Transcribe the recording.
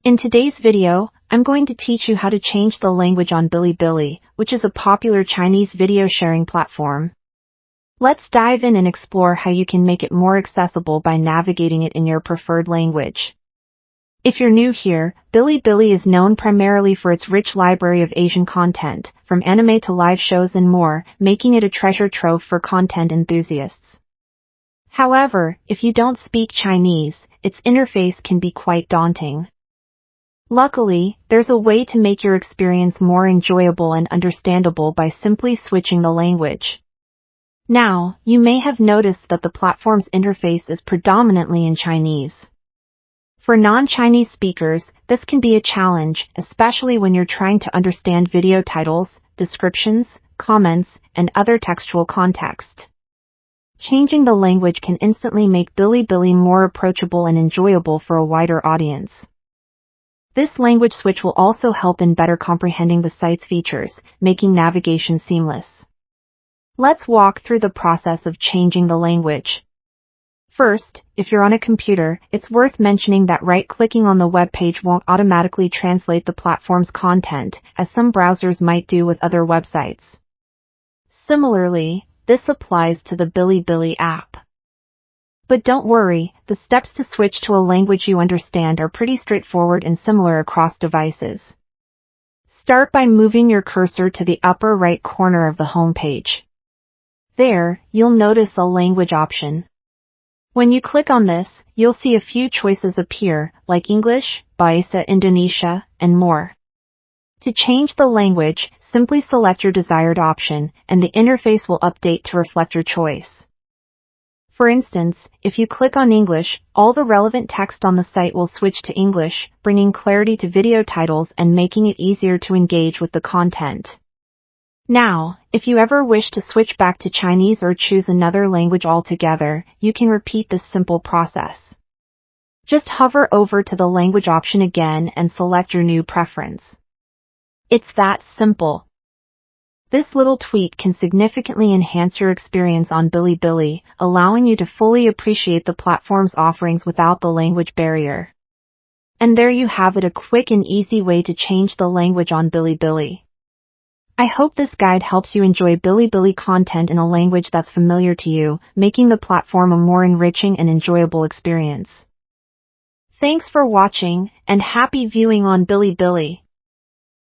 In today's video, I'm going to teach you how to change the language on Bilibili, which is a popular Chinese video sharing platform. Let's dive in and explore how you can make it more accessible by navigating it in your preferred language. If you're new here, Bilibili is known primarily for its rich library of Asian content, from anime to live shows and more, making it a treasure trove for content enthusiasts. However, if you don't speak Chinese, its interface can be quite daunting. Luckily, there's a way to make your experience more enjoyable and understandable by simply switching the language. Now, you may have noticed that the platform's interface is predominantly in Chinese. For non-Chinese speakers, this can be a challenge, especially when you're trying to understand video titles, descriptions, comments, and other textual context. Changing the language can instantly make Bilibili more approachable and enjoyable for a wider audience. This language switch will also help in better comprehending the site's features, making navigation seamless. Let's walk through the process of changing the language. First, if you're on a computer, it's worth mentioning that right-clicking on the web page won't automatically translate the platform's content, as some browsers might do with other websites. Similarly, this applies to the Bilibili app. But don't worry, the steps to switch to a language you understand are pretty straightforward and similar across devices. Start by moving your cursor to the upper right corner of the home page. There, you'll notice a language option. When you click on this, you'll see a few choices appear, like English, Bahasa Indonesia, and more. To change the language, simply select your desired option, and the interface will update to reflect your choice. For instance, if you click on English, all the relevant text on the site will switch to English, bringing clarity to video titles and making it easier to engage with the content. Now, if you ever wish to switch back to Chinese or choose another language altogether, you can repeat this simple process. Just hover over to the language option again and select your new preference. It's that simple. This little tweak can significantly enhance your experience on Bilibili, allowing you to fully appreciate the platform's offerings without the language barrier. And there you have it, a quick and easy way to change the language on Bilibili. I hope this guide helps you enjoy Bilibili content in a language that's familiar to you, making the platform a more enriching and enjoyable experience. Thanks for watching, and happy viewing on Bilibili.